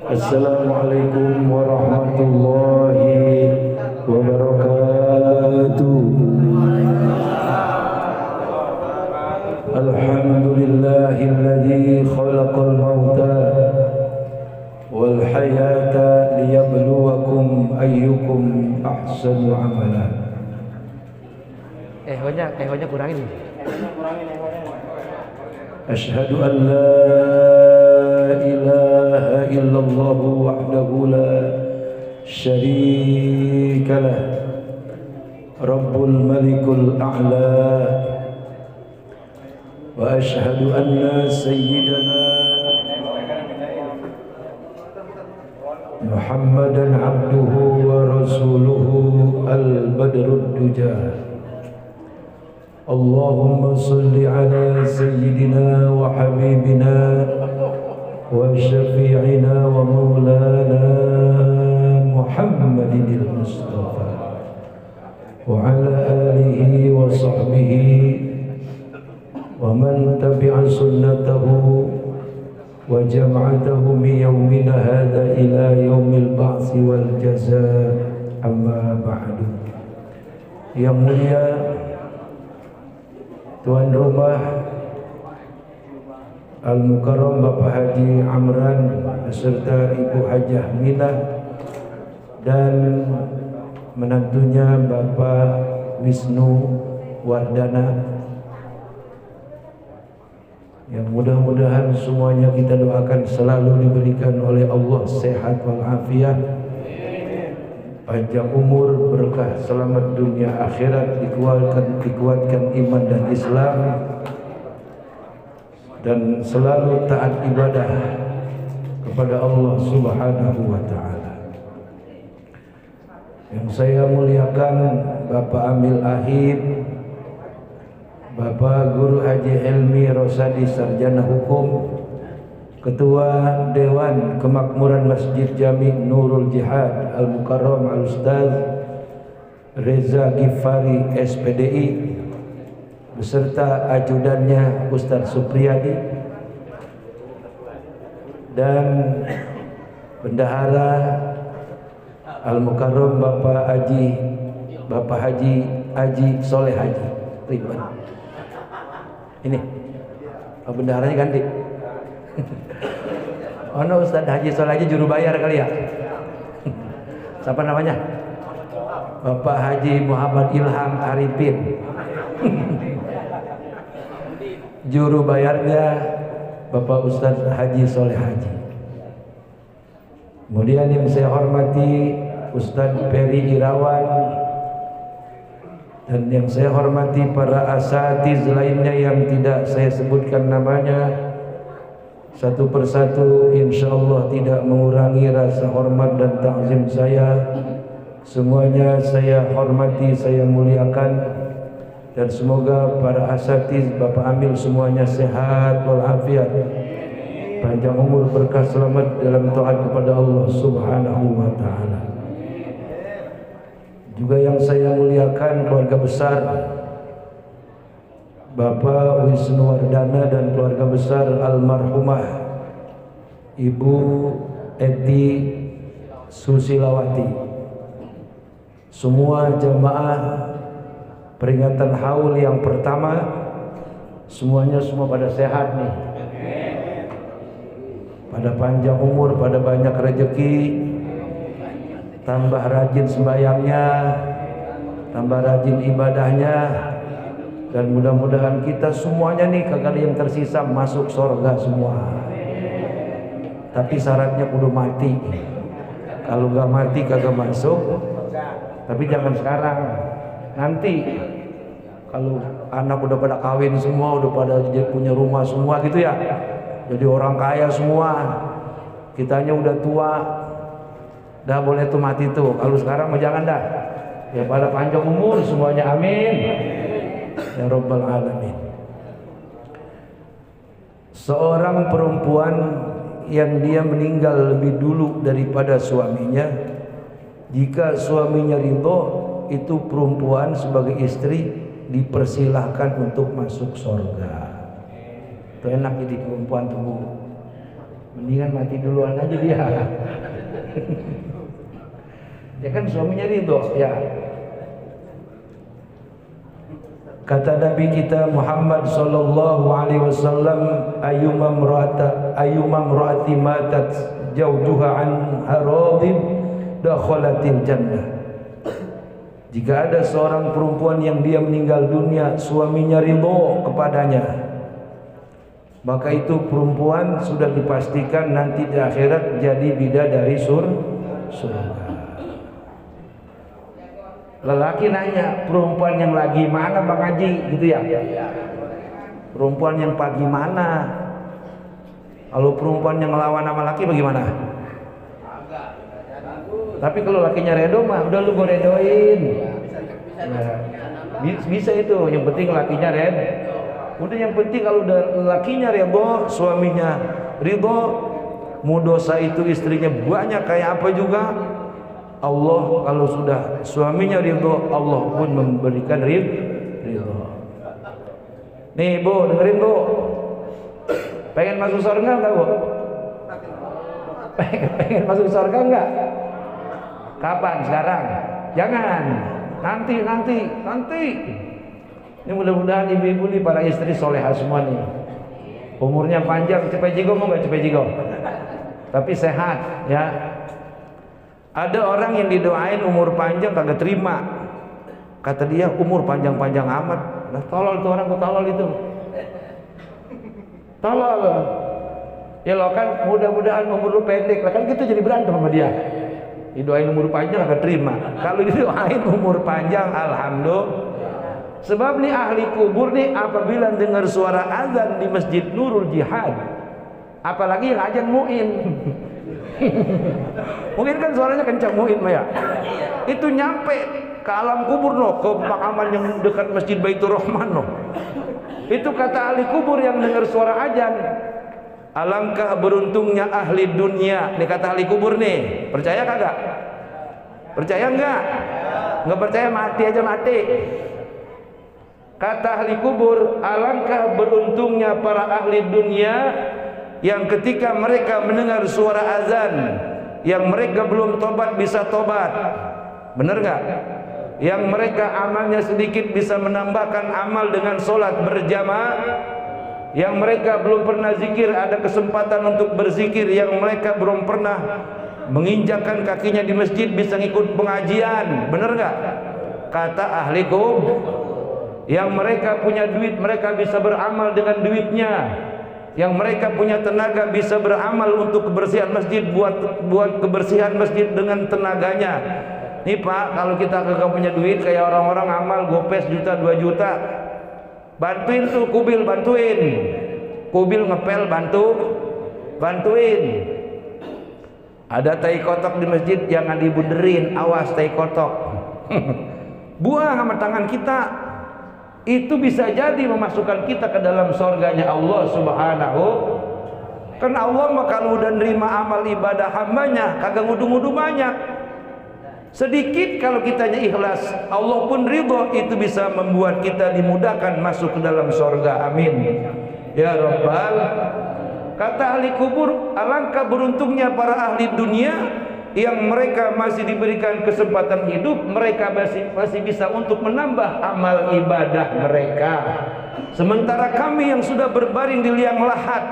Assalamualaikum warahmatullahi wabarakatuh. Alhamdulillahilladzi khalaqal mauta wal hayata liyabluwakum ayyukum ahsanu amala. Ehonya kurangin. Asyhadu an la ilaha illallah wahdahu la syarika lah Rabbul Malikul A'la wa asyhadu anna sayyidana Muhammadan abduhu wa rasuluhu al-badrud duja. Allahumma salli ala sayyidina wa habibina wa syafi'ina wa maulana Muhammadin al-Mustafa wa ala alihi wa sahbihi wa man tabi'a sunnatahu wa jama'atahu min yawmina hadha ila yawmil ba'si wal jazaa, amma ba'du. Yang mulia Tuan rumah Al-Mukarram Bapak Haji Amran beserta Ibu Hajah Minah dan menantunya Bapak Wisnu Wardana, yang mudah-mudahan semuanya kita doakan selalu diberikan oleh Allah sehat walafiat, panjang umur, berkah, selamat dunia akhirat, dikuatkan iman dan Islam, dan selalu taat ibadah kepada Allah Subhanahu wa taala. Yang saya muliakan Bapak Amil Ahid, Bapak Guru Haji Helmi Rosadi Sarjana Hukum, Ketua Dewan Kemakmuran Masjid Jami Nurul Jihad Al-Mukarram Al-Ustaz Reza Ghifari SPDI beserta ajudannya Ustaz Supriyadi, dan Bendahara Al-Mukarram Bapak Haji Soleh Haji Ridwan. Ini bendaharanya ganti. Oh no, Ustaz Haji Soleh Haji juru bayar kali ya. Siapa namanya? Bapak Haji Muhammad Ilham Arifin. Juru bayarnya Bapak Ustaz Haji Soleh Haji. Kemudian yang saya hormati Ustaz Peri Irawan, dan yang saya hormati para asatiz lainnya yang tidak saya sebutkan namanya satu persatu, insyaallah tidak mengurangi rasa hormat dan takzim saya. Semuanya saya hormati, saya muliakan, dan semoga para asatiz, Bapak Amil semuanya sehat walafiat, panjang umur, berkah, selamat dalam taat kepada Allah Subhanahu wa taala. Juga yang saya muliakan keluarga besar Bapak Wisnu Wardana dan keluarga besar almarhumah Ibu Eti Susilawati. Semua jamaah peringatan haul yang pertama, semuanya pada sehat nih, pada panjang umur, pada banyak rezeki, tambah rajin sembayangnya, tambah rajin ibadahnya, dan mudah-mudahan kita semuanya nih kagak ada yang tersisa masuk surga semua. Tapi syaratnya kudu mati. Kalau gak mati kagak masuk. Tapi jangan sekarang, nanti kalau anak udah pada kawin semua, udah pada punya rumah semua gitu ya, jadi orang kaya semua, kitanya udah tua, dah boleh tuh mati tuh. Kalau sekarang mah jangan dah, ya pada panjang umur semuanya, amin ya rabbal alamin. Seorang perempuan yang dia meninggal lebih dulu daripada suaminya, jika suaminya ridho, itu perempuan sebagai istri dipersilahkan untuk masuk surga. Itu enak jadi perempuan tuh, Mendingan mati duluan aja dia. Ya kan suaminya ridho ya. Kata Nabi kita Muhammad sallallahu alaihi wasallam, ayyuma imra'ati matat zawjuha an haradin dakhalatil jannah. Jika ada seorang perempuan yang dia meninggal dunia, suaminya ridho kepadanya, maka itu perempuan sudah dipastikan nanti di akhirat jadi bidadari surga. Lelaki nanya, perempuan yang lagi mana Bang Haji, gitu ya? Perempuan yang pagi mana? Kalau perempuan yang ngelawan sama laki bagaimana? Tapi kalau lakinya redo mah udah lu gue redoin. Ya, bisa itu, yang penting lakinya redo. Udah yang penting kalau udah lakinya redo, suaminya ridho, mau dosa itu istrinya banyak kayak apa juga, Allah kalau sudah suaminya ridho, Allah pun memberikan ridho. Nih Bu, dengerin Bu, pengen masuk surga enggak Bu? Pengen masuk surga enggak? Kapan? Sekarang? Jangan. Nanti. Ini mudah-mudahan ibu-ibu nih, para istri solehah semua nih, umurnya panjang. Cepet jigo mau nggak cepet jigo? Tapi sehat ya. Ada orang yang didoain umur panjang kagak terima. Kata dia umur panjang-panjang amat. Nah tolol tuh orang, tolol itu. Tolol. Ya lo kan mudah-mudahan umur lu pendek. Lah kan gitu jadi berantem sama dia. Didoain umur panjang kagak terima. Kalau didoain umur panjang alhamdulillah. Sebab nih ahli kubur nih apabila dengar suara azan di Masjid Nurul Jihad, apalagi yang azan muin. Mungkin kan suaranya kencang muin ya. Itu nyampe ke alam kubur no, ke pemakaman yang dekat Masjid Baitur Rahman no. Itu kata ahli kubur yang dengar suara azan. Alangkah beruntungnya ahli dunia. Ini kata ahli kubur nih. Percaya kagak? Percaya enggak? Enggak percaya mati aja mati. Kata ahli kubur, alangkah beruntungnya para ahli dunia yang ketika mereka mendengar suara azan, yang mereka belum tobat bisa tobat. Benar gak? Yang mereka amalnya sedikit bisa menambahkan amal dengan sholat berjamaah. Yang mereka belum pernah zikir ada kesempatan untuk berzikir. Yang mereka belum pernah menginjakkan kakinya di masjid bisa ngikut pengajian. Benar gak? Kata ahli kubur, yang mereka punya duit mereka bisa beramal dengan duitnya. Yang mereka punya tenaga bisa beramal untuk kebersihan masjid, buat kebersihan masjid dengan tenaganya. Nih Pak, kalau kita kagak punya duit kayak orang-orang amal gopes juta 2 juta, bantuin tuh kubil, bantuin kubil ngepel, bantuin. Ada tai kotok di masjid jangan dibunderin, awas tai kotok. Buang sama tangan kita. Itu bisa jadi memasukkan kita ke dalam surganya Allah Subhanahu. Kan Allah mah kalau udah nerima amal ibadah hambanya kagak ngudu-ngudu banyak. Sedikit kalau kitanya ikhlas, Allah pun ridho, itu bisa membuat kita dimudahkan masuk ke dalam surga. Amin ya Rabbal. Kata ahli kubur, alangkah beruntungnya para ahli dunia yang mereka masih diberikan kesempatan hidup, mereka masih bisa untuk menambah amal ibadah mereka. Sementara kami yang sudah berbaring di liang lahat,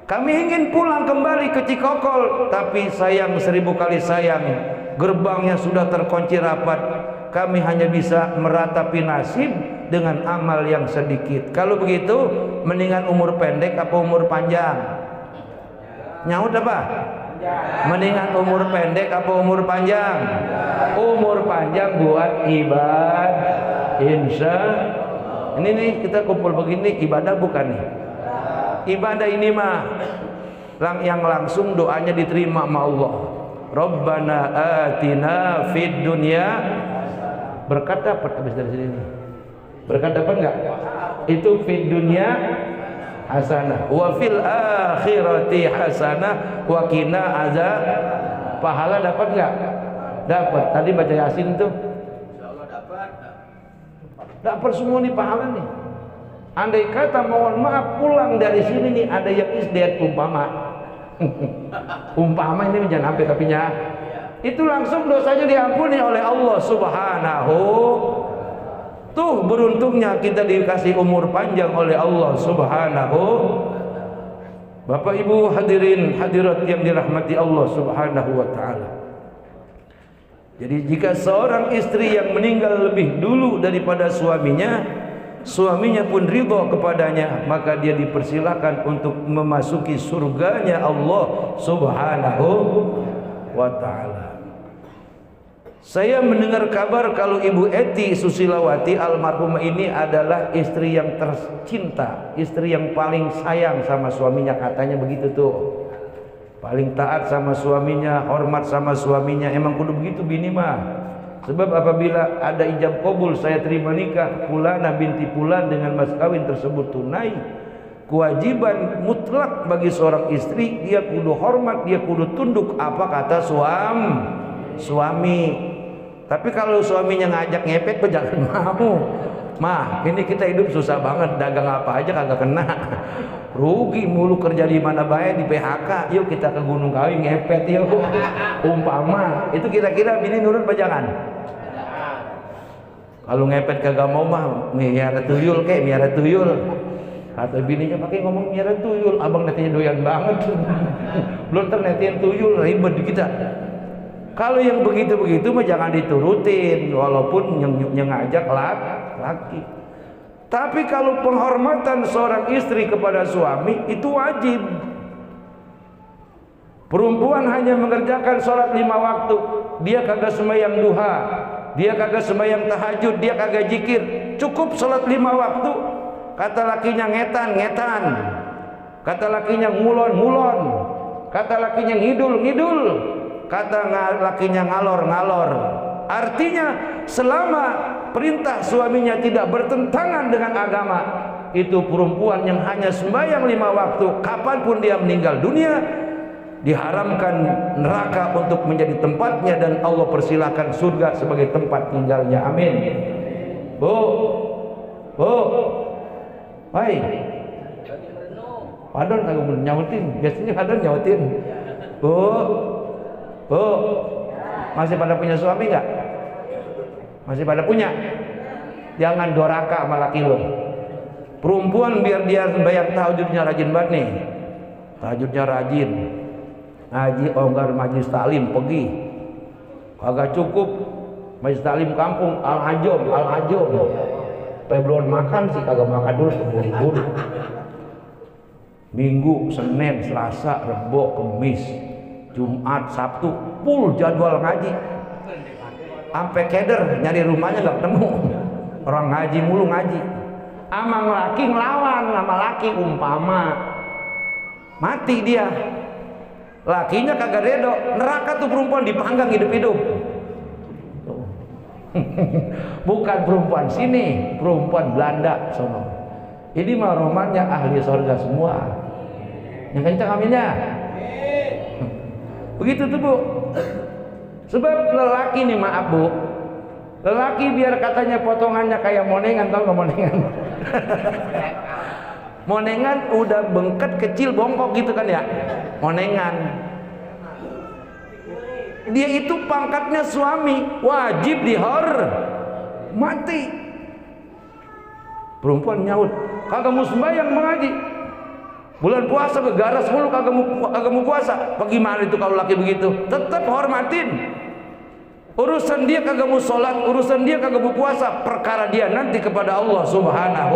kami ingin pulang kembali ke Cikokol, tapi sayang 1000 kali sayang, gerbangnya sudah terkunci rapat. Kami hanya bisa meratapi nasib dengan amal yang sedikit. Kalau begitu, mendingan umur pendek apa umur panjang? Nyaut apa? Mendingan umur pendek apa umur panjang? Umur panjang buat ibadah. Insya ini nih kita kumpul begini ibadah bukan nih? Ibadah ini mah yang langsung doanya diterima sama Allah. Rabbana atina fid dunya. Berkat dapat habis dari sini. Berkat dapat enggak? Itu fid dunya hasanah wa fil akhirati hasanah wa qina azab. Pahala dapat enggak? Dapat. Tadi baca Yasin tuh. Insyaallah dapat. Dapat semua nih pahala nih. Andai kata mohon maaf pulang dari sini nih ada yang isdiat umpama Umpama ini jangan sampai tapinya. Itu langsung dosanya diampuni oleh Allah Subhanahu. Tuh beruntungnya kita dikasih umur panjang oleh Allah Subhanahu. Bapak Ibu hadirin hadirat yang dirahmati Allah Subhanahu wa taala. Jadi jika seorang istri yang meninggal lebih dulu daripada suaminya, suaminya pun ridha kepadanya, maka dia dipersilakan untuk memasuki surganya Allah Subhanahu wa taala. Saya mendengar kabar kalau Ibu Eti Susilawati almarhumah ini adalah istri yang tercinta, istri yang paling sayang sama suaminya, katanya begitu tuh. Paling taat sama suaminya, hormat sama suaminya. Emang kudu begitu bini mah. Sebab apabila ada ijab kabul saya terima nikah Fulana binti Fulan dengan mas kawin tersebut tunai, kewajiban mutlak bagi seorang istri, dia kudu hormat, dia kudu tunduk apa kata suami. Tapi kalau suaminya ngajak ngepet, jangan mau. Mah, ini kita hidup susah banget, dagang apa aja kagak kena. Rugi mulu, kerja di mana baik di PHK. Yuk kita ke Gunung Kawi ngepet yuk. Umpama, itu kira-kira bini nurut apa jangan? Kalau ngepet kagak mau mah, miara tuyul kek, miara tuyul. Atau bininya pakai ngomong miara tuyul, abang netenya doyan banget. Belum ternetin tuyul, ribet kita. Kalau yang begitu-begitu mah jangan diturutin, walaupun yang ngajak laki. Tapi kalau penghormatan seorang istri kepada suami itu wajib. Perempuan hanya mengerjakan sholat 5 waktu, dia kagak sembahyang duha, dia kagak sembahyang tahajud, dia kagak zikir, cukup sholat 5 waktu. Kata lakinya ngetan, kata lakinya ngulon, kata lakinya ngidul, kata lakinya ngalor. Artinya selama perintah suaminya tidak bertentangan dengan agama, itu perempuan yang hanya sembahyang 5 waktu, kapanpun dia meninggal dunia, diharamkan neraka untuk menjadi tempatnya, dan Allah persilahkan surga sebagai tempat tinggalnya. Amin. Bu, hai, padon kagak nyautin, biasanya padon nyautin. Bu, masih pada punya suami nggak? Masih pada punya? Jangan doraka sama laki lo. Perempuan biar dia bayar tahajudnya rajin banget nih. Tahajudnya rajin. Ngaji onggar majlis taklim pergi. Kagak cukup majlis taklim kampung al-hajom. Belum makan sih, kagak makan dulu buru-buru. Minggu, Senin, Selasa, Rebo, Kemis, Jumat, Sabtu, full jadwal ngaji. Sampai keder nyari rumahnya nggak ketemu. Orang ngaji mulu ngaji. Amang laki ngelawan sama laki, umpama mati dia. Lakinya kagak redo, neraka tuh perempuan dipanggang hidup-hidup. Bukan perempuan sini, perempuan Belanda sono. Ini mah romannya ahli surga semua. Yang kencang aminnya. Begitu tuh Bu. Sebab lelaki nih, maaf Bu, lelaki biar katanya potongannya kayak monengan, tau gak monengan? Monengan udah bengket kecil bongkok gitu kan ya, monengan. Dia itu pangkatnya suami, wajib dihormati. Perempuan nyaut, kagak mau sembahyang mengaji, bulan puasa kegaras mulu kagak mau puasa. Bagaimana itu kalau laki begitu? Tetap hormatin. Urusan dia kagak mau sholat, urusan dia kagak mau puasa, perkara dia nanti kepada Allah Subhanahu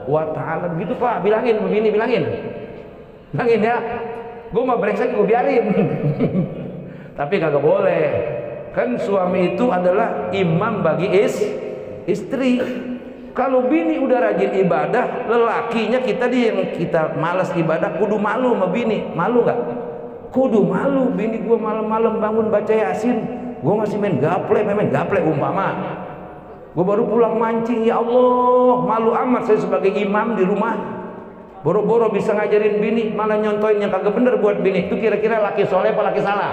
wa ta'ala. Begitu Pak, bilangin begini, bilangin ya. Gue mau brengsek gue biarin. Tapi kagak boleh. Kan suami itu adalah imam bagi istri. Kalau bini udah rajin ibadah, lelakinya kita yang kita malas ibadah, kudu malu sama bini. Malu gak? Kudu malu. Bini gua malam-malam bangun baca Yasin, gua masih main gaple umpama. Gua baru pulang mancing, ya Allah, malu amat saya sebagai imam di rumah. Boro-boro bisa ngajarin bini, malah nyontoin yang kagak bener buat bini. Itu kira-kira laki soleh apa laki salah?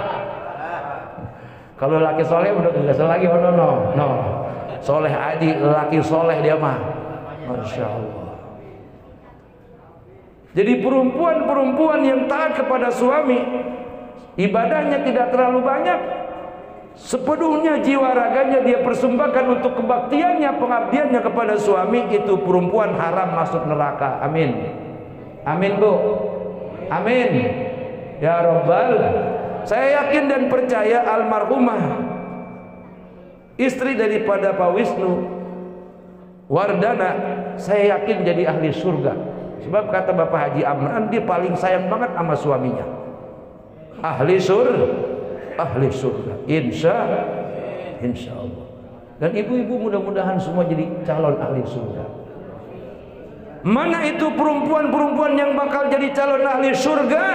Kalau laki soleh udah enggak salah lagi, oh no. Soleh Adi, laki soleh dia mah, Masya Allah. Jadi perempuan-perempuan yang taat kepada suami, ibadahnya tidak terlalu banyak, sepenuhnya jiwa raganya dia persembahkan untuk kebaktiannya, pengabdiannya kepada suami, itu perempuan haram masuk neraka. Amin. Amin Bu. Amin. Ya Rabbal. Saya yakin dan percaya almarhumah istri daripada Pak Wisnu Wardana, saya yakin jadi ahli surga. Sebab kata Bapak Haji Amran, dia paling sayang banget sama suaminya. Ahli surga. Insya Allah. Dan ibu-ibu mudah-mudahan semua jadi calon ahli surga. Mana itu perempuan-perempuan yang bakal jadi calon ahli surga?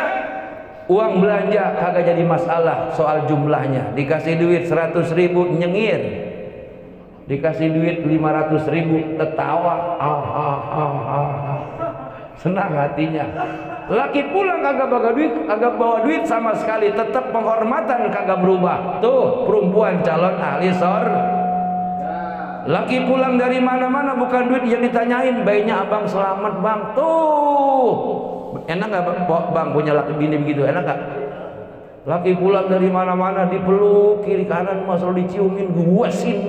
Uang belanja kagak jadi masalah soal jumlahnya. Dikasih duit 100.000 nyengir, dikasih duit 500.000 tertawa, senang hatinya. Laki pulang kagak bawa duit sama sekali, tetap penghormatan kagak berubah. Tuh perempuan calon ahli surga. Laki pulang dari mana-mana bukan duit yang ditanyain, bayinya abang selamat bang. Tuh enak nggak bang punya laki bini begitu, enak nggak? Laki pulang dari mana-mana dipeluk kiri kanan, selalu diciumin, guasin.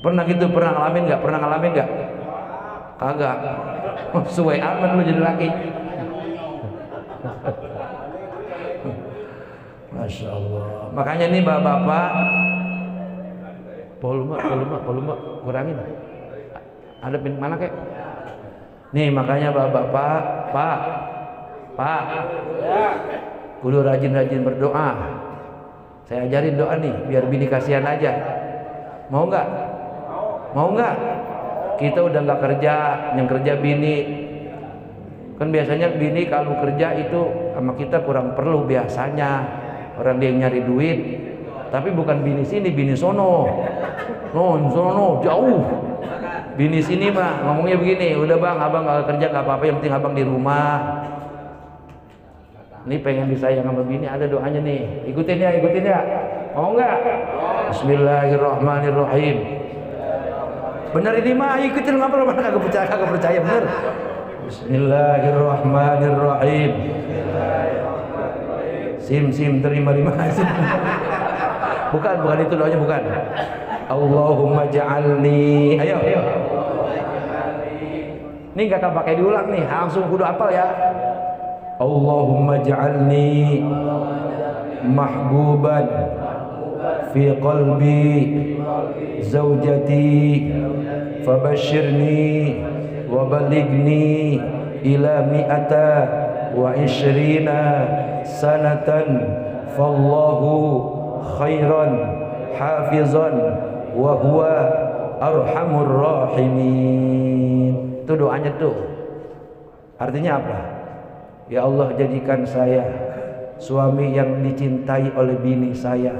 Pernah gitu? Pernah ngalamin nggak? Pernah ngalamin nggak? Kagak. Suwe amat lu jadi laki. Masya Allah. Makanya nih bapak-bapak, volume kurangin. Ada pin mana kek? Nih makanya bapak-bapak, pak, kudu rajin-rajin berdoa. Saya ajarin doa nih, biar bini kasihan aja. Mau nggak? Mau nggak? Kita udah nggak kerja, yang kerja bini. Kan biasanya bini kalau kerja itu sama kita kurang perlu biasanya. Orang dia yang nyari duit, tapi bukan bini sini, bini sono. Sono jauh. Bini sini mah ngomongnya begini, udah bang, abang nggak kerja nggak apa-apa, yang penting abang di rumah. Ini pengen disayang sama bini, ada doanya nih. Ikutin ya. Mau nggak? Bismillahirrahmanirrahim. Bener ini mah, ikutin ngobrol, mana kagak percaya bener. Bismillahirrahmanirrahim. Sim terima sim. Bukan itu doanya, bukan. Allahumma ja'alni. Ayo. Ini gak akan pakai diulang nih, langsung kudu hafal ya. Allahumma ja'alni mahbuban fi qalbi zaujati fabashirni wa balighni ila mi'ata wa ishrina sanatan fallahu khairan hafizan wa huwa arhamur rahimin. Itu doanya tuh. Artinya apa? Ya Allah, jadikan saya suami yang dicintai oleh bini saya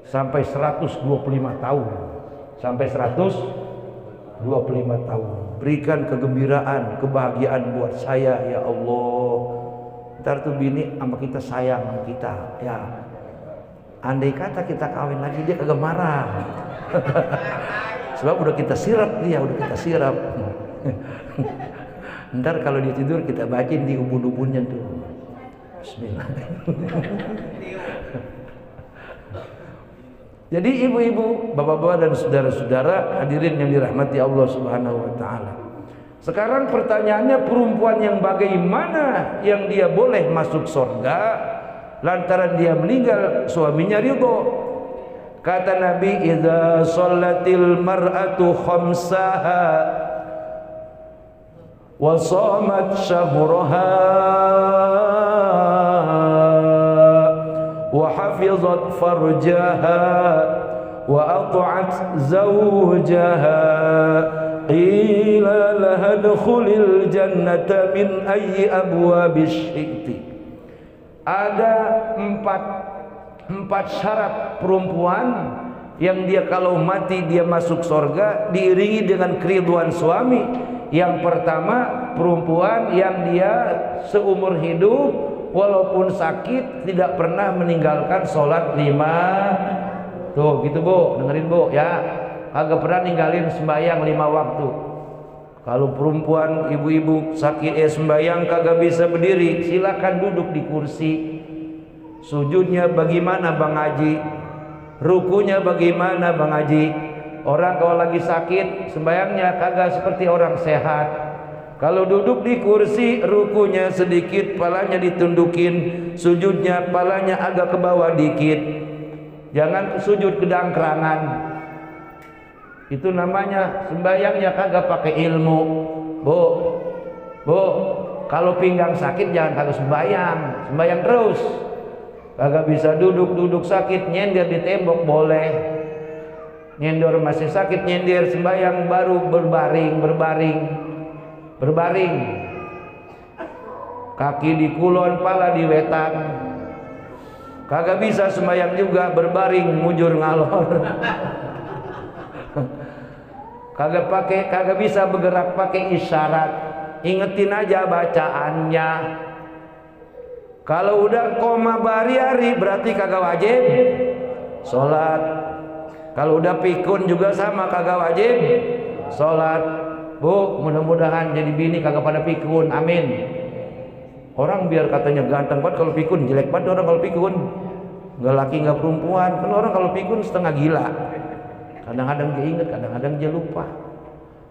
sampai 125 tahun. Sampai 125 tahun. Berikan kegembiraan, kebahagiaan buat saya ya Allah. Ntar tuh bini sama kita sayang sama kita ya. Andai kata kita kawin lagi dia kagak marah. Sebab udah kita sirap dia, Ntar kalau dia tidur kita bacain di ubun-ubunnya tuh. Bismillah. Jadi ibu-ibu, bapak-bapak dan saudara-saudara hadirin yang dirahmati Allah Subhanahu wa taala. Sekarang pertanyaannya, perempuan yang bagaimana yang dia boleh masuk surga lantaran dia meninggal suaminya ridho? Kata Nabi, idza shallatil mar'atu khamsaha wa shamat syahraha wa hafizat farjaha wa ata'at zawjaha qila laha dukhulil jannata min ayyi abwabis syi'ti. Ada empat syarat perempuan yang dia kalau mati dia masuk surga diiringi dengan keriduan suami. Yang pertama, perempuan yang dia seumur hidup walaupun sakit tidak pernah meninggalkan sholat 5. Tuh gitu Bu, dengerin Bu ya. Agak pernah ninggalin sembahyang 5 waktu. Kalau perempuan ibu-ibu sakit sembayang kagak bisa berdiri, silakan duduk di kursi. Sujudnya bagaimana Bang Haji? Rukunya bagaimana Bang Haji? Orang kalau lagi sakit sembayangnya kagak seperti orang sehat. Kalau duduk di kursi, rukunya sedikit, palanya ditundukin, sujudnya palanya agak ke bawah dikit. Jangan sujud kedangkrangan. Itu namanya sembayangnya kagak pakai ilmu. Bu, kalau pinggang sakit jangan kagak sembayang terus. Kagak bisa duduk sakit nyender di tembok boleh. Nyender masih sakit nyender, sembayang baru berbaring. Kaki di kulon, pala di wetan. Kagak bisa sembayang juga berbaring mujur ngalor. Kagak bisa bergerak pakai isyarat. Ingetin aja bacaannya. Kalau udah koma bari-ari berarti kagak wajib sholat. Kalau udah pikun juga sama, kagak wajib sholat. Bu, mudah-mudahan jadi bini kagak pada pikun, amin. Orang biar katanya ganteng banget kalau pikun, jelek banget orang kalau pikun. Nggak laki nggak perempuan. Kan orang kalau pikun setengah gila. Kadang-kadang dia ingat, kadang-kadang dia lupa.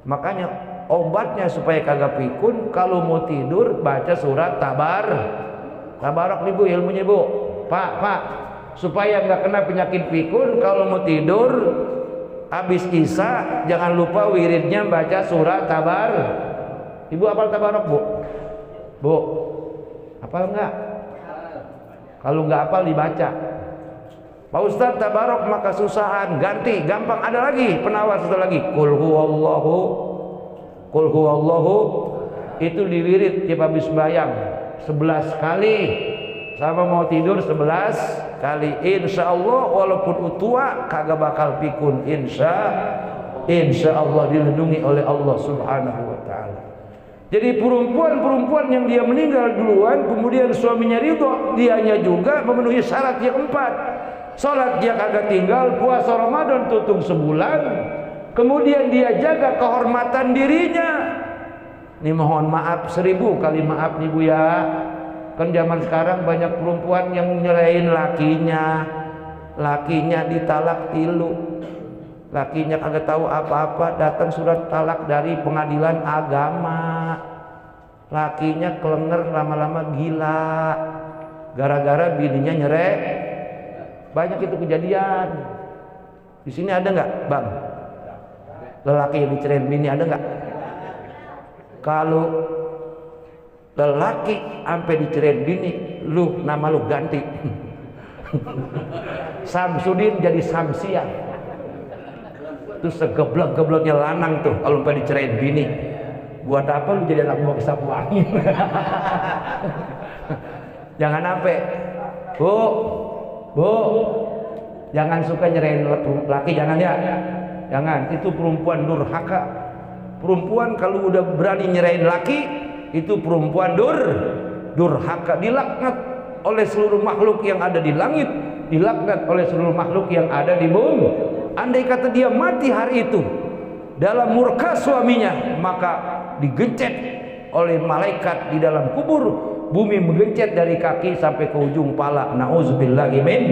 Makanya obatnya supaya kagak pikun, kalau mau tidur baca surat Tabarak nih Bu, ilmunya Bu. Pak, supaya nggak kena penyakit pikun, kalau mau tidur habis isya jangan lupa wiridnya baca surat Ibu hafal Tabarak Bu? Hafal nggak? Kalau nggak hafal dibaca. Pak Ustadz Tabarak maka susahan, ganti, gampang, ada lagi penawar satu lagi. Qul huwallahu itu diwirid tiap habis sembahyang 11 kali, sama mau tidur 11 kali. Insya Allah walaupun tua kagak bakal pikun, insya Allah dilindungi oleh Allah Subhanahu wa ta'ala. Jadi perempuan yang dia meninggal duluan kemudian suaminya ridho, dianya juga memenuhi syarat yang 4. Sholat dia kagak tinggal, puasa Ramadan tutung sebulan, kemudian dia jaga kehormatan dirinya. Ini mohon maaf 1000 kali maaf nih Bu ya. Kan zaman sekarang banyak perempuan yang nyerahin lakinya ditalak 3. Lakinya kagak tahu apa-apa, datang surat talak dari pengadilan agama. Lakinya kelenger, lama-lama gila gara-gara bininya nyerek. Banyak itu kejadian. Di sini ada nggak, Bang? Lelaki yang dicerain bini ada nggak? Kalau lelaki sampai dicerain bini, nama lu ganti. Samsudin jadi Samsia. Terus segeblek-gebleknya lanang tuh kalau sampai dicerain bini. Buat apa lu jadi anak buah kesapu angin? Jangan sampai. Bu, jangan suka nyerahin laki, jangan ya. Jangan, itu perempuan durhaka. Perempuan kalau udah berani nyerahin laki, itu perempuan durhaka, dilaknat oleh seluruh makhluk yang ada di langit, dilaknat oleh seluruh makhluk yang ada di bumi. Andai kata dia mati hari itu dalam murka suaminya, maka digencet oleh malaikat di dalam kubur. Bumi menggencet dari kaki sampai ke ujung pala. Nauzubillahi min.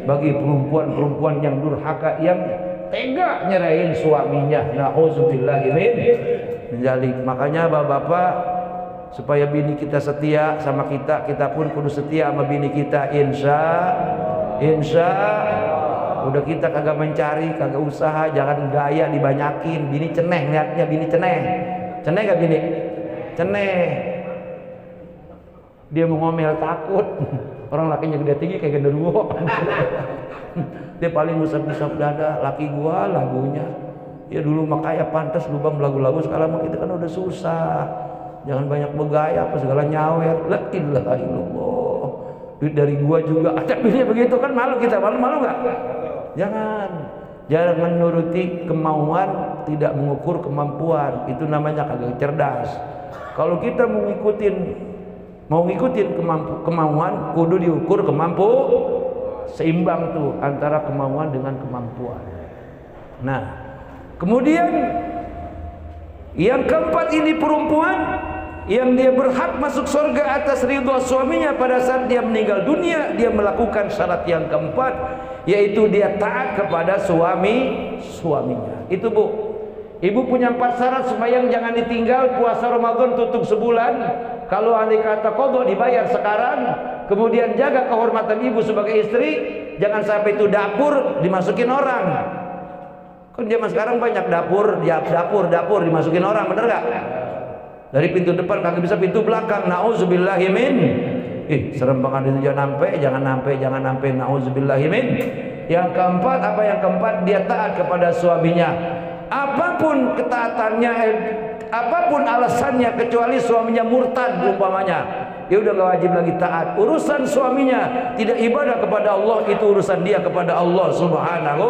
Bagi perempuan-perempuan yang durhaka, yang tega nyerahin suaminya. Nauzubillahi min. Makanya bapak-bapak, supaya bini kita setia sama kita, kita pun kudu setia sama bini kita. Insya udah kita kagak mencari, kagak usaha, jangan gaya dibanyakin. Bini ceneh, lihatnya bini ceneh gak bini? Ceneh. Dia mau ngomel takut. Orang lakinya gede tinggi kayak genderuwo. Dia paling usap-usap dada, laki gua lagunya. Ya dulu makanya pantas lubang lagu-lagu, sekarang mah kita kan udah susah. Jangan banyak bergaya apa segala nyawer. La ilaha illallah. Duit dari gua juga. Ada bini begitu kan, malu kita, malu enggak? Jangan menuruti kemauan, tidak mengukur kemampuan. Itu namanya kagak cerdas. Kalau kita mau ngikutin kemauan, kudu diukur seimbang tuh antara kemauan dengan kemampuan. Nah, kemudian Yang keempat ini perempuan yang dia berhak masuk surga atas ridha suaminya pada saat dia meninggal dunia. Dia melakukan syarat yang keempat, yaitu dia taat kepada suaminya. Itu Bu, ibu punya 4 syarat. Sembahyang jangan ditinggal, puasa Ramadan tutup sebulan, kalau andai kata qadha dibayar sekarang. Kemudian jaga kehormatan ibu sebagai istri, jangan sampai itu dapur dimasukin orang. Kan zaman sekarang banyak dapur dimasukin orang, bener gak? Dari pintu depan kagak bisa pintu belakang. Nauzubillahi min. Serem banget itu, jangan sampai nauzubillahi min. Yang keempat, apa yang keempat? Dia taat kepada suaminya. Apapun ketaatannya, apapun alasannya, kecuali suaminya murtad umpamanya, dia udah gak wajib lagi taat. Urusan suaminya tidak ibadah kepada Allah, itu urusan dia kepada Allah Subhanahu.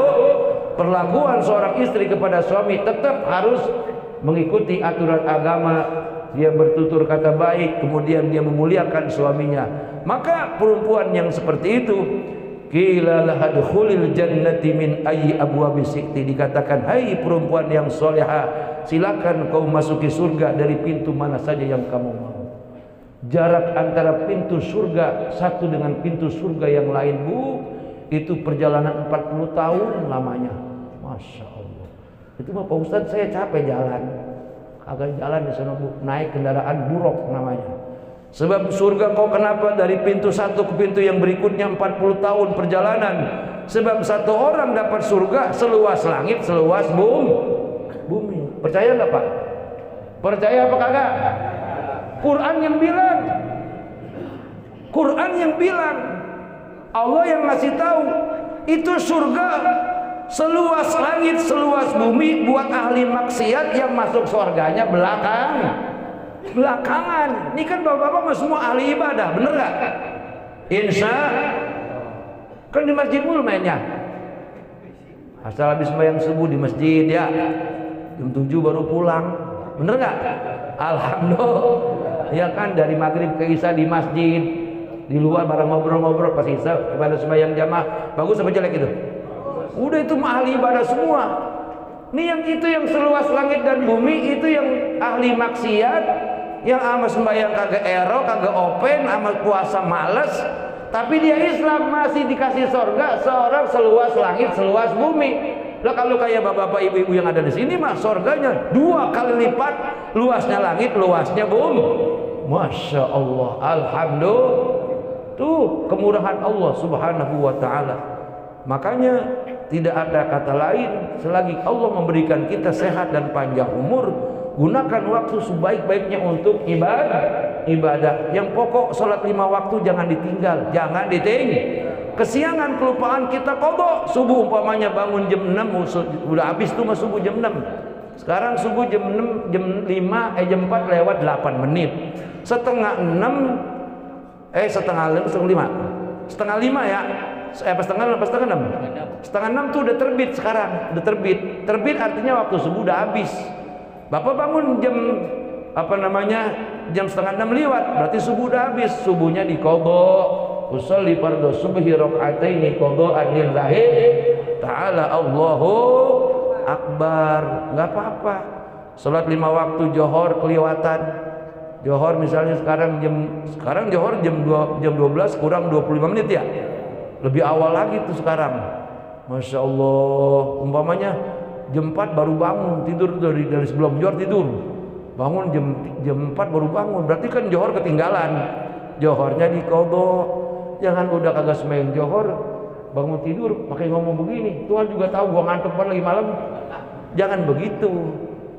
Perlakuan seorang istri kepada suami tetap harus mengikuti aturan agama. Dia bertutur kata baik, kemudian dia memuliakan suaminya. Maka perempuan yang seperti itu, qila laha dukhulil jannati min ayyi abwabi syi'ti, dikatakan, hai perempuan yang soleha, silakan kau masuki surga dari pintu mana saja yang kamu mau. Jarak antara pintu surga satu dengan pintu surga yang lain, Bu, itu perjalanan 40 tahun lamanya. Masya Allah. Itu mah Pak Ustadz, saya capek jalan. Agak jalan di sana, Bu, naik kendaraan buruk namanya. Sebab surga kau kenapa dari pintu satu ke pintu yang berikutnya 40 tahun perjalanan? Sebab satu orang dapat surga seluas langit, seluas bumi. Percaya nggak Pak? Percaya apa kagak? Quran yang bilang, Allah yang ngasih tahu, itu surga seluas langit, seluas bumi. Buat ahli maksiat yang masuk surganya belakangan. Ini kan bapak-bapak semua ahli ibadah, bener gak? Insya kan di masjid mulu mainnya. Asal habis sembahyang subuh di masjid ya, jam 7 baru pulang, bener gak? Alhamdulillah. Ya kan, dari maghrib ke isya di masjid, di luar bareng ngobrol-ngobrol, pas isya kepada sembahyang jamaah. Bagus apa jelek itu? Udah, itu ahli ibadah semua. Ini yang itu yang seluas langit dan bumi, itu yang ahli maksiat, yang sama sembahyang kagak ero, kagak open, sama puasa males, tapi dia Islam masih dikasih surga seorang seluas langit, seluas bumi. Lah kalau kayak bapak-bapak ibu-ibu yang ada di sini mah surganya 2 kali lipat luasnya langit, luasnya bumi. Masya Allah, alhamdulillah. Tuh kemurahan Allah Subhanahu wa ta'ala. Makanya tidak ada kata lain, selagi Allah memberikan kita sehat dan panjang umur, gunakan waktu sebaik-baiknya untuk ibadah. Yang pokok salat 5 waktu jangan ditinggal, jangan ditinggal. Kesiangan, kelupaan kita qadha. Subuh umpamanya bangun jam 6, udah habis tuh mah subuh jam 6. Sekarang subuh jam 6, jam 4 lewat 8 menit. Setengah 5 ya. Setengah 6. Setengah 6 tuh udah terbit sekarang, udah terbit. Terbit artinya waktu subuh udah habis. Bapak bangun jam jam setengah 6 lewat, berarti subuh udah habis. Subuhnya diqadha. Usolli fardhu subhi raka'ataini qadha'an lillahi ta'ala, Allahu akbar. Enggak apa-apa. Salat 5 waktu johor kelewatan. Johor misalnya sekarang johor jam 12 kurang 25 menit ya. Lebih awal lagi tuh sekarang. Masya Allah. Umpamanya jam 4 baru bangun, tidur dari sebelum johor tidur. Bangun jam 4 baru bangun. Berarti kan johor ketinggalan. Johornya diqadha. Jangan udah kagak sembahyang johor, bangun tidur pakai ngomong begini, Tuhan juga tahu gua ngantuk banget lagi malam. Jangan begitu.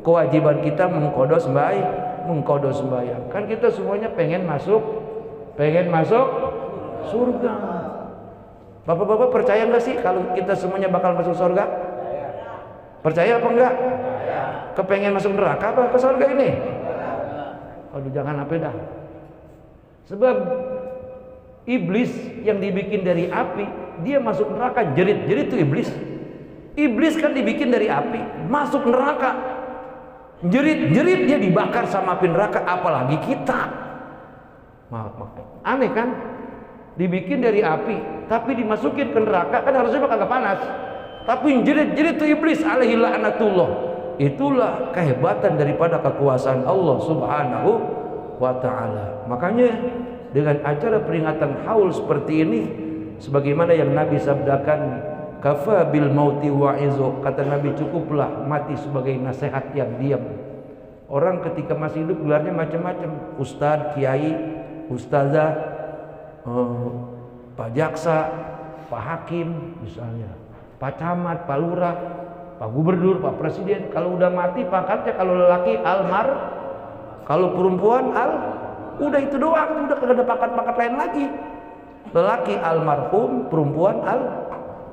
Kewajiban kita mengqadha sembahyang. Kan kita semuanya pengen masuk surga. Bapak-bapak percaya nggak sih kalau kita semuanya bakal masuk surga? Percaya apa enggak? Kepengen masuk neraka apa ke surga ini? Aduh, jangan apa dah. Sebab iblis yang dibikin dari api, dia masuk neraka jerit-jerit tuh iblis. Iblis kan dibikin dari api, masuk neraka jerit-jerit, dia dibakar sama api neraka, apalagi kita. Aneh kan? Dibikin dari api, tapi dimasukin ke neraka, kan harusnya kagak panas. Tapi jerit-jerit tuh iblis alaihi la'natullah. Itulah kehebatan daripada kekuasaan Allah Subhanahu wa ta'ala. Makanya dengan acara peringatan haul seperti ini, sebagaimana yang Nabi sabdakan, kafa bil mauti wa'izu, kata Nabi, cukuplah mati sebagai nasihat yang diam. Orang ketika masih hidup gelarnya macam-macam, ustadz, kiai, ustazah, pak jaksa, pak hakim misalnya, pak camat, pak lurah, pak gubernur, pak presiden. Kalau udah mati pangkatnya, kalau lelaki almar, kalau perempuan udah itu doang, udah kagak ada pangkat-pangkat lain lagi. Lelaki almarhum, perempuan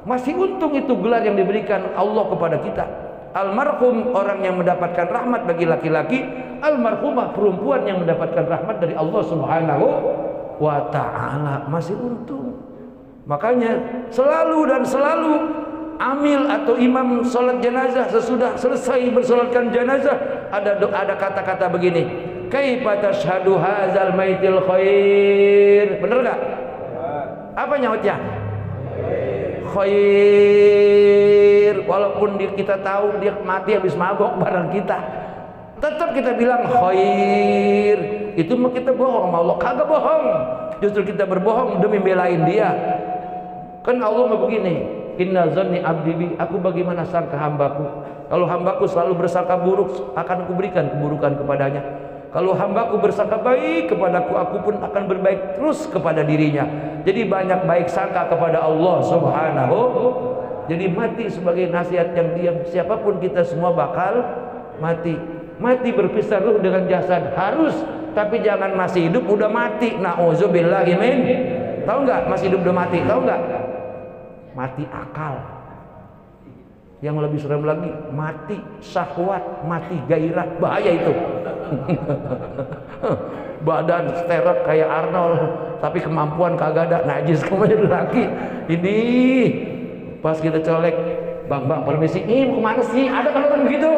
masih untung itu gelar yang diberikan Allah kepada kita. Almarhum orang yang mendapatkan rahmat bagi laki-laki, almarhumah perempuan yang mendapatkan rahmat dari Allah Subhanahu wa ta'ala, masih untung. Makanya selalu dan selalu amil atau imam sholat jenazah, sesudah selesai bersolatkan jenazah, ada kata-kata begini, kaifa tashhadu hadzal maitil khair. Bener gak? Apa nyautnya? Khair. Walaupun kita tahu dia mati habis mabok bareng kita, tetap kita bilang khair. Itu mah kita bohong sama Allah. Kagak bohong, justru kita berbohong demi belain dia. Kan Allah mau begini, inna zanni abdi bi, aku bagaimana sangka hambaku. Kalau hambaku selalu bersangka buruk, akan aku berikan keburukan kepadanya. Kalau hambaku bersangka baik kepadaku, aku pun akan berbaik terus kepada dirinya. Jadi banyak baik sangka kepada Allah Subhanahu. Jadi mati sebagai nasihat yang diam. Siapapun kita semua bakal mati. Mati berpisah ruh dengan jasad harus, tapi jangan masih hidup udah mati. Nauzubillahi min. Tahu nggak masih hidup udah mati? Tahu nggak? Mati akal. Yang lebih serem lagi, mati syahwat, mati gairah. Bahaya itu. Badan sterek kayak Arnold, tapi kemampuan kagak ada, najis kemana laki. Ini pas kita colek, bang permisi, mau kemana sih? Ada kan orang begitu?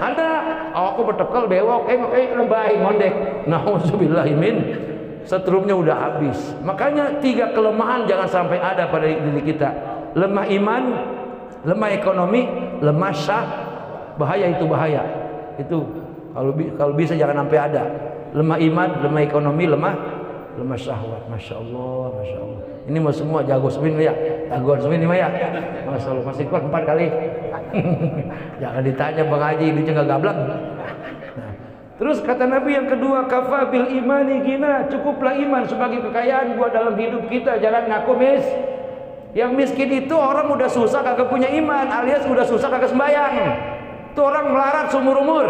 Ada. Oh, aku bertekel bewok, lebay ngondek. Nauzubillahi min. Setrumnya udah habis. Makanya 3 kelemahan jangan sampai ada pada diri kita. Lemah iman, lemah ekonomi, lemah syah. Bahaya itu, bahaya. Itu kalau bisa jangan sampai ada. Lemah iman, lemah ekonomi, lemah syahwat. Masya Allah, masya Allah. Ini mah semua jago semin ya, jagoan semin ya. Masya Allah, masih kuat 4 kali. Jangan ditanya Bang Haji, ini nggak gablak. Nah, terus kata Nabi yang kedua, kafa bil imani gina, cukuplah iman sebagai kekayaan buat dalam hidup kita. Jangan ngaku Yang miskin itu orang udah susah kagak punya iman, alias udah susah kagak sembahyang. Itu orang melarat seumur umur.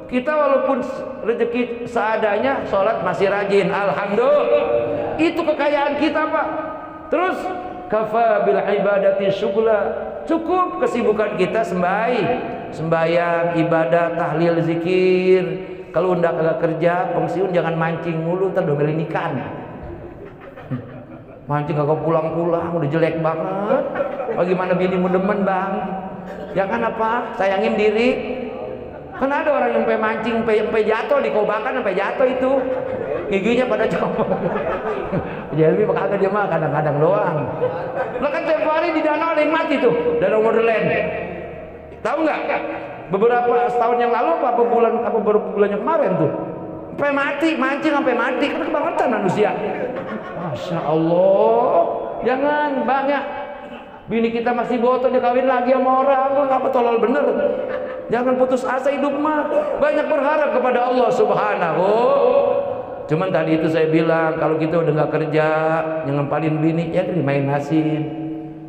Kita walaupun rezeki seadanya, sholat masih rajin, alhamdulillah. Itu kekayaan kita, Pak. Terus kafa bil ibadati syughla, cukup kesibukan kita sembahyang, ibadah, tahlil, zikir. Kalau ndak kagak kerja, pensiun jangan mancing mulu, ntar domelin ikan. Mancing kagak pulang-pulang, udah jelek banget. Bagaimana binimu demen, Bang? Jangan apa? Sayangin diri. Kan ada orang yang sampai mancing, sampai jatuh, dikobakan sampai jatuh itu. Giginya pada copot. Jadi kagak dia mah kadang-kadang doang. Lah kan tiap hari di danau ada yang mati tuh, Danau Wonderland. Tahu nggak? Beberapa setahun yang lalu apa beberapa bulannya kemarin tuh. Sampai mati, mancing sampai mati. Kan kebangetan manusia. Masya Allah. Jangan banyak. Bini kita masih botol, dia kawin lagi sama orang. Ngapa tolol bener. Jangan putus asa hidup mah. Banyak berharap kepada Allah Subhanahu. Cuman tadi itu saya bilang, kalau kita udah nggak kerja, yang ngempalin bini, ya dimain nasi,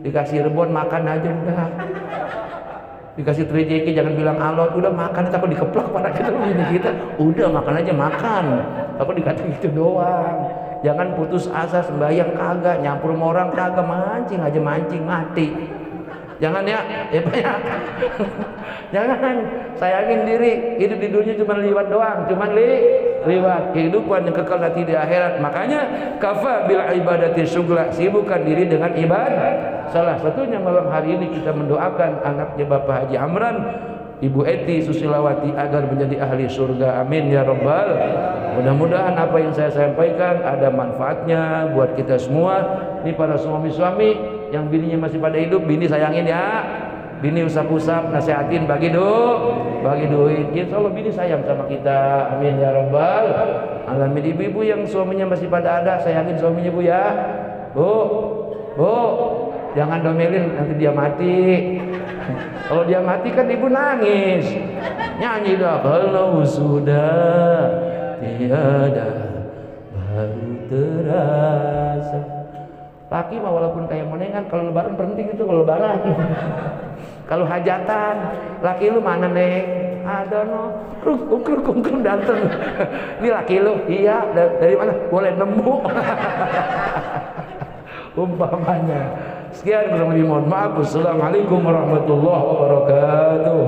dikasih rebon makan aja udah. Dikasih terejeki jangan bilang alot, udah makan, takut dikeplak pada kita bini kita. Udah makan aja makan. Takut dikata gitu doang. Jangan putus asa, sembahyang kagak, nyampur sama orang kagak, mancing aja mancing mati. Jangan ya Pak ya. Jangan sayangin diri, hidup di dunia cuma liwat doang, cuma liwat. Kehidupan yang kekal nanti di akhirat. Makanya kafa bil ibadati syughla, sibukkan diri dengan ibadah. Salah satunya malam hari ini kita mendoakan anaknya Bapak Haji Amran, Ibu Eti Susilawati agar menjadi ahli surga. Amin ya rabbal. Mudah-mudahan apa yang saya sampaikan ada manfaatnya buat kita semua. Ini para suami-suami yang bininya masih pada hidup, bini sayangin ya. bini usap-usap, nasihatin, bagi duit. Insya Allah bini sayang sama kita. Amin ya rabbal alamin. Ibu-ibu yang suaminya masih pada ada, sayangin suaminya bu ya. Bu, jangan domelin nanti dia mati. Kalau dia mati kan ibu nangis. Nyanyi dah, kalau sudah tiada baru terasa. Laki mah walaupun kayak monengan, kalau lebaran penting itu kalau lebaran. Kalau hajatan, laki lu mana neng? Ada no, ukur dateng. Ini laki lu, iya. Dari mana? Boleh nemu. Umpamanya. Sekian, kurang lebih mohon maaf. Wassalamualaikum warahmatullahi wabarakatuh.